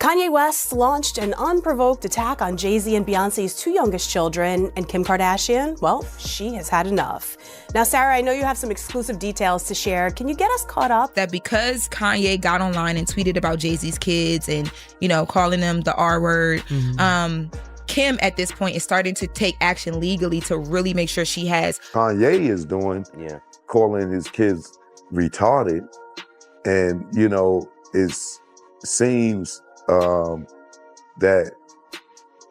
Kanye West launched an unprovoked attack on Jay-Z and Beyoncé's two youngest children, and Kim Kardashian, well, she has had enough. Now, Sarah, I know you have some exclusive details to share. Can you get us caught up? That because Kanye got online and tweeted about Jay-Z's kids and, calling them the R word, Kim at this point is starting to take action legally to really make sure she has. Kanye is doing, calling his kids retarded. And, it seems that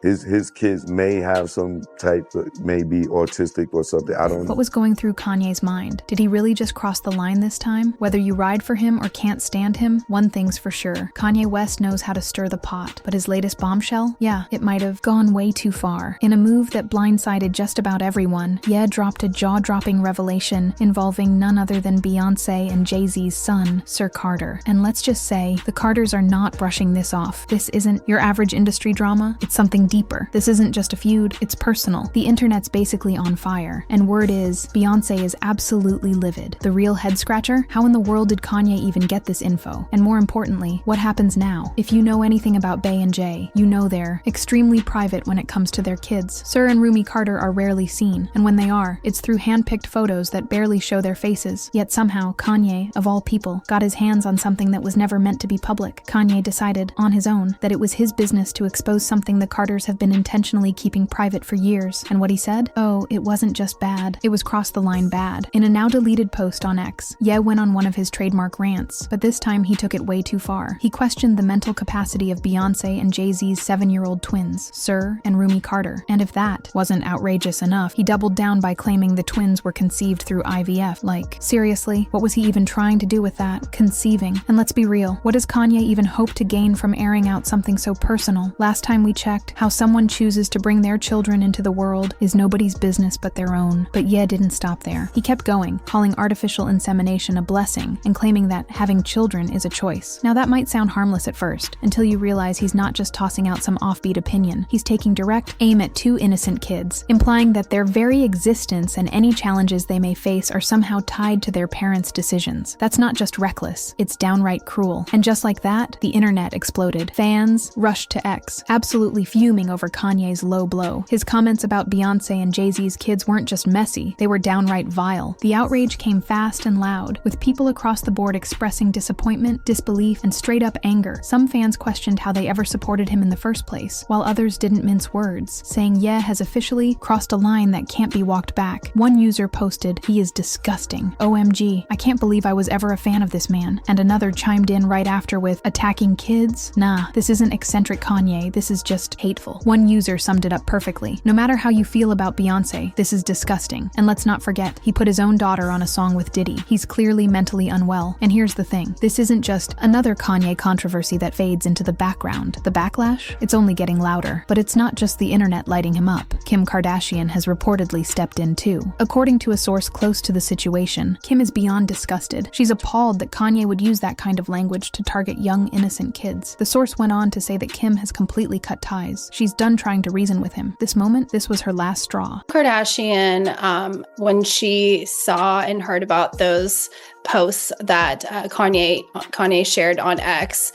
his kids may have some type of, maybe autistic or something. I don't know. What was going through Kanye's mind? Did he really just cross the line this time? Whether you ride for him or can't stand him, one thing's for sure. Kanye West knows how to stir the pot. But his latest bombshell? Yeah, it might have gone way too far. In a move that blindsided just about everyone, Ye dropped a jaw-dropping revelation involving none other than Beyoncé and Jay-Z's son, Sir Carter. And let's just say, the Carters are not brushing this off. This isn't your average industry drama. It's something deeper. This isn't just a feud, it's personal. The internet's basically on fire. And word is, Beyoncé is absolutely livid. The real head-scratcher? How in the world did Kanye even get this info? And more importantly, what happens now? If you know anything about Bey and Jay, you know they're extremely private when it comes to their kids. Sir and Rumi Carter are rarely seen, and when they are, it's through hand-picked photos that barely show their faces. Yet somehow, Kanye, of all people, got his hands on something that was never meant to be public. Kanye decided, on his own, that it was his business to expose something the Carters have been intentionally keeping private for years. And what he said? Oh, it wasn't just bad. It was cross-the-line bad. In a now-deleted post on X, Ye went on one of his trademark rants, but this time he took it way too far. He questioned the mental capacity of Beyoncé and Jay-Z's 7-year-old twins, Sir and Rumi Carter. And if that wasn't outrageous enough, he doubled down by claiming the twins were conceived through IVF. Like, seriously? What was he even trying to do with that? Conceiving. And let's be real, what does Kanye even hope to gain from airing out something so personal? Last time we checked, how someone chooses to bring their children into the world is nobody's business but their own. But Ye didn't stop there. He kept going, calling artificial insemination a blessing and claiming that having children is a choice. Now that might sound harmless at first, until you realize he's not just tossing out some offbeat opinion. He's taking direct aim at two innocent kids, implying that their very existence and any challenges they may face are somehow tied to their parents' decisions. That's not just reckless, it's downright cruel. And just like that, the internet exploded. Fans rushed to X, absolutely fuming over Kanye's low blow. His comments about Beyoncé and Jay-Z's kids weren't just messy, they were downright vile. The outrage came fast and loud, with people across the board expressing disappointment, disbelief, and straight-up anger. Some fans questioned how they ever supported him in the first place, while others didn't mince words, saying Ye has officially crossed a line that can't be walked back. One user posted, "He is disgusting. OMG, I can't believe I was ever a fan of this man." And another chimed in right after with, "Attacking kids? Nah, this isn't eccentric Kanye, this is just hateful." One user summed it up perfectly. No matter how you feel about Beyoncé, this is disgusting. And let's not forget, he put his own daughter on a song with Diddy. He's clearly mentally unwell. And here's the thing, this isn't just another Kanye controversy that fades into the background. The backlash? It's only getting louder. But it's not just the internet lighting him up. Kim Kardashian has reportedly stepped in too. According to a source close to the situation, Kim is beyond disgusted. She's appalled that Kanye would use that kind of language to target young, innocent kids. The source went on to say that Kim has completely cut ties. She's done trying to reason with him. This moment, this was her last straw. Kardashian, when she saw and heard about those posts that Kanye shared on X,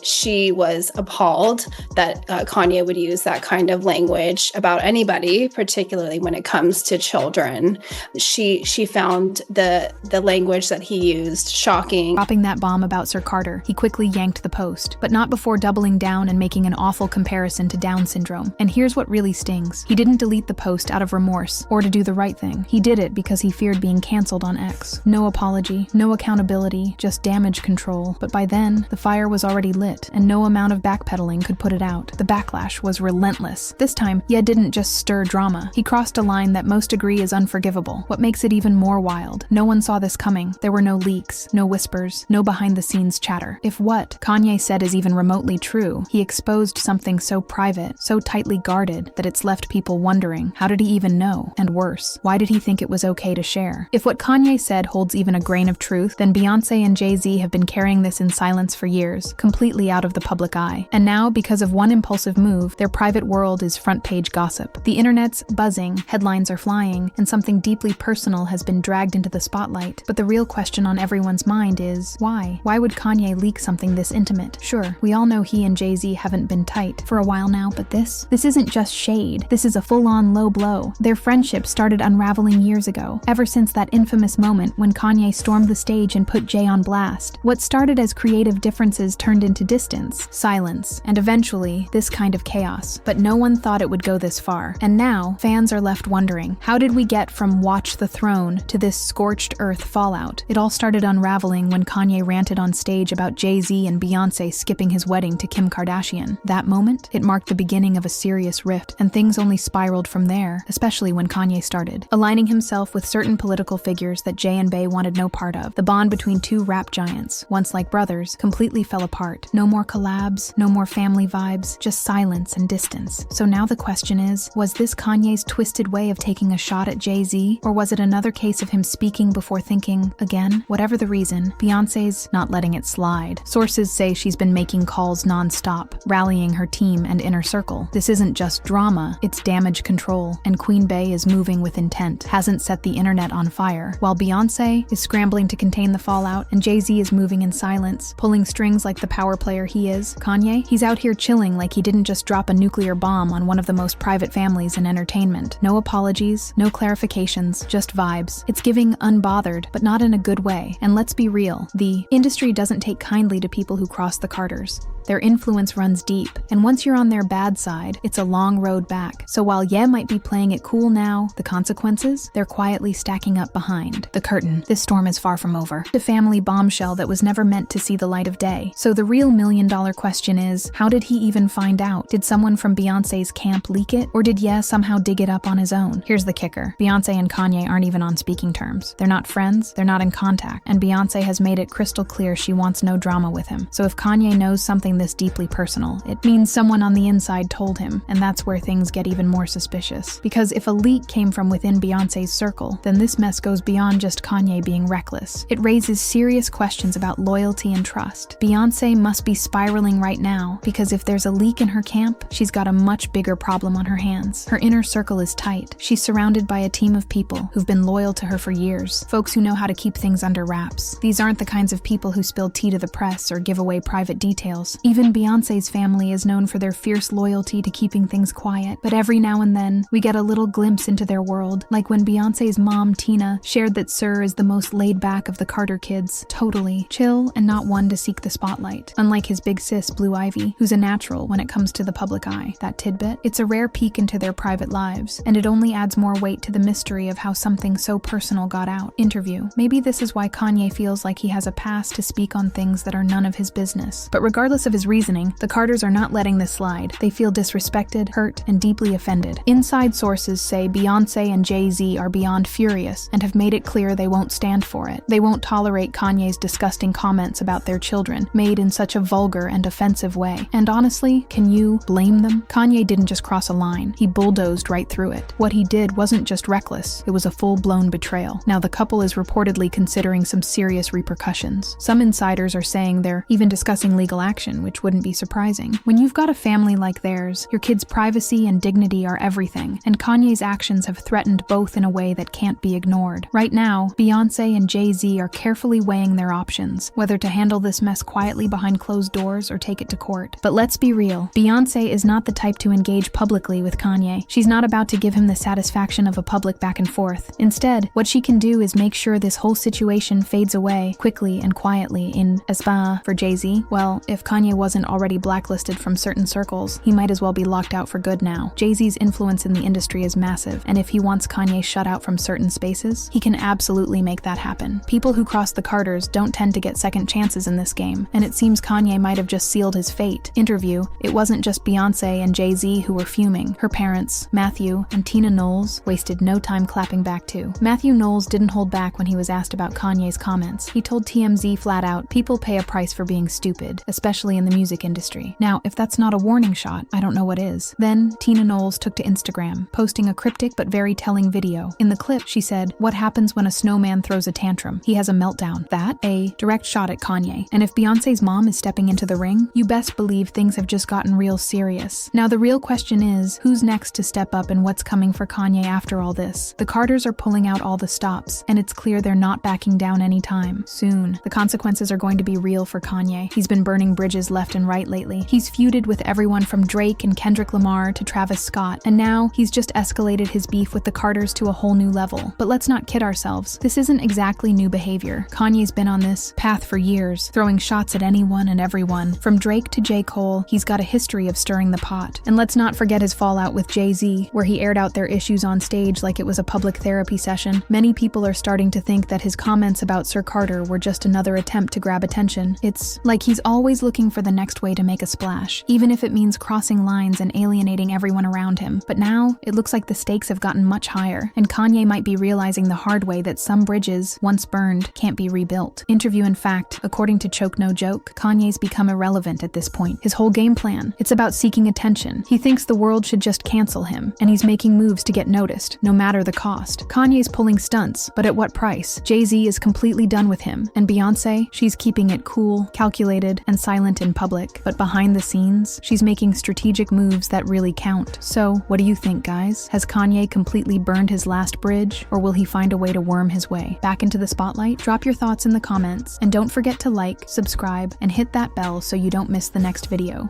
she was appalled that Kanye would use that kind of language about anybody, particularly when it comes to children. She found the language that he used shocking. Dropping that bomb about Sir Carter, he quickly yanked the post, but not before doubling down and making an awful comparison to Down syndrome. And here's what really stings. He didn't delete the post out of remorse or to do the right thing. He did it because he feared being canceled on X. No apology, no accountability, just damage control. But by then, the fire was already lit, and no amount of backpedaling could put it out. The backlash was relentless. This time, Ye didn't just stir drama. He crossed a line that most agree is unforgivable. What makes it even more wild? No one saw this coming. There were no leaks, no whispers, no behind-the-scenes chatter. If what Kanye said is even remotely true, he exposed something so private, so tightly guarded, that it's left people wondering, how did he even know? And worse, why did he think it was okay to share? If what Kanye said holds even a grain of truth, then Beyoncé and Jay-Z have been carrying this in silence for years, completely out of the public eye. And now, because of one impulsive move, their private world is front-page gossip. The internet's buzzing, headlines are flying, and something deeply personal has been dragged into the spotlight. But the real question on everyone's mind is, why? Why would Kanye leak something this intimate? Sure, we all know he and Jay-Z haven't been tight for a while now, but this isn't just shade. This is a full-on low blow. Their friendship started unraveling years ago, ever since that infamous moment when Kanye stormed the stage and put Jay on blast. What started as creative differences turned into distance, silence, and eventually, this kind of chaos. But no one thought it would go this far. And now, fans are left wondering, how did we get from Watch the Throne to this scorched earth fallout? It all started unraveling when Kanye ranted on stage about Jay-Z and Beyoncé skipping his wedding to Kim Kardashian. That moment, it marked the beginning of a serious rift, and things only spiraled from there, especially when Kanye started aligning himself with certain political figures that Jay and Bey wanted no part of. The bond between two rap giants, once like brothers, completely fell apart. No more collabs, no more family vibes, just silence and distance. So now the question is, was this Kanye's twisted way of taking a shot at Jay-Z, or was it another case of him speaking before thinking again? Whatever the reason, Beyoncé's not letting it slide. Sources say she's been making calls non-stop, rallying her team and inner circle. This isn't just drama, it's damage control, and Queen Bey is moving with intent, hasn't set the internet on fire. While Beyoncé is scrambling to contain the fallout, and Jay-Z is moving in silence, pulling strings like the power player he is, Kanye, he's out here chilling like he didn't just drop a nuclear bomb on one of the most private families in entertainment. No apologies, no clarifications, just vibes. It's giving unbothered, but not in a good way. And let's be real, the industry doesn't take kindly to people who cross the Carters. Their influence runs deep, and once you're on their bad side, it's a long road back. So while Ye might be playing it cool now, the consequences, they're quietly stacking up behind the curtain. This storm is far from over. The family bombshell that was never meant to see the light of day. So the real million-dollar question is, how did he even find out? Did someone from Beyoncé's camp leak it, or did Ye somehow dig it up on his own? Here's the kicker. Beyoncé and Kanye aren't even on speaking terms. They're not friends, they're not in contact, and Beyoncé has made it crystal clear she wants no drama with him. So if Kanye knows something this deeply personal, it means someone on the inside told him, and that's where things get even more suspicious. Because if a leak came from within Beyoncé's circle, then this mess goes beyond just Kanye being reckless. It raises serious questions about loyalty and trust. Beyoncé must be spiraling right now, because if there's a leak in her camp, she's got a much bigger problem on her hands. Her inner circle is tight. She's surrounded by a team of people who've been loyal to her for years, folks who know how to keep things under wraps. These aren't the kinds of people who spill tea to the press or give away private details. Even Beyoncé's family is known for their fierce loyalty to keeping things quiet, but every now and then, we get a little glimpse into their world, like when Beyoncé's mom, Tina, shared that Sir is the most laid-back of the Carter kids, totally chill and not one to seek the spotlight, unlike his big sis, Blue Ivy, who's a natural when it comes to the public eye. That tidbit, it's a rare peek into their private lives, and it only adds more weight to the mystery of how something so personal got out. Interview. Maybe this is why Kanye feels like he has a pass to speak on things that are none of his business. But regardless of his reasoning, the Carters are not letting this slide. They feel disrespected, hurt, and deeply offended. Inside sources say Beyoncé and Jay-Z are beyond furious and have made it clear they won't stand for it. They won't tolerate Kanye's disgusting comments about their children, made in such a vulgar and offensive way. And honestly, can you blame them? Kanye didn't just cross a line. He bulldozed right through it. What he did wasn't just reckless, it was a full-blown betrayal. Now the couple is reportedly considering some serious repercussions. Some insiders are saying they're even discussing legal action, which wouldn't be surprising. When you've got a family like theirs, your kids' privacy and dignity are everything, and Kanye's actions have threatened both in a way that can't be ignored. Right now, Beyoncé and Jay-Z are carefully weighing their options, whether to handle this mess quietly behind closed doors or take it to court. But let's be real, Beyoncé is not the type to engage publicly with Kanye. She's not about to give him the satisfaction of a public back and forth. Instead, what she can do is make sure this whole situation fades away quickly and quietly in Espa for Jay-Z. Well, if Kanye wasn't already blacklisted from certain circles, he might as well be locked out for good now. Jay-Z's influence in the industry is massive, and if he wants Kanye shut out from certain spaces, he can absolutely make that happen. People who cross the Carters don't tend to get second chances in this game, and it seems Kanye might have just sealed his fate. Interview. It wasn't just Beyoncé and Jay-Z who were fuming. Her parents, Matthew and Tina Knowles, wasted no time clapping back too. Matthew Knowles didn't hold back when he was asked about Kanye's comments. He told TMZ flat out, "People pay a price for being stupid, especially in the music industry." Now, if that's not a warning shot, I don't know what is. Then, Tina Knowles took to Instagram, posting a cryptic but very telling video. In the clip, she said, "What happens when a snowman throws throws a tantrum. He has a meltdown. That, a direct shot at Kanye. And if Beyoncé's mom is stepping into the ring, you best believe things have just gotten real serious. Now the real question is, who's next to step up and what's coming for Kanye after all this? The Carters are pulling out all the stops, and it's clear they're not backing down anytime soon. The consequences are going to be real for Kanye. He's been burning bridges left and right lately. He's feuded with everyone from Drake and Kendrick Lamar to Travis Scott, and now he's just escalated his beef with the Carters to a whole new level. But let's not kid ourselves. This isn't exactly new behavior. Kanye's been on this path for years, throwing shots at anyone and everyone. From Drake to J. Cole, he's got a history of stirring the pot. And let's not forget his fallout with Jay-Z, where he aired out their issues on stage like it was a public therapy session. Many people are starting to think that his comments about Sir Carter were just another attempt to grab attention. It's like he's always looking for the next way to make a splash, even if it means crossing lines and alienating everyone around him. But now, it looks like the stakes have gotten much higher, and Kanye might be realizing the hard way that some bridges, once burned, can't be rebuilt. Interview in fact, according to Choke No Joke, Kanye's become irrelevant at this point. His whole game plan, it's about seeking attention. He thinks the world should just cancel him, and he's making moves to get noticed, no matter the cost. Kanye's pulling stunts, but at what price? Jay-Z is completely done with him, and Beyoncé, she's keeping it cool, calculated, and silent in public. But behind the scenes, she's making strategic moves that really count. So, what do you think, guys? Has Kanye completely burned his last bridge, or will he find a way to worm his way back into the spotlight? Drop your thoughts in the comments, and don't forget to like, subscribe, and hit that bell so you don't miss the next video.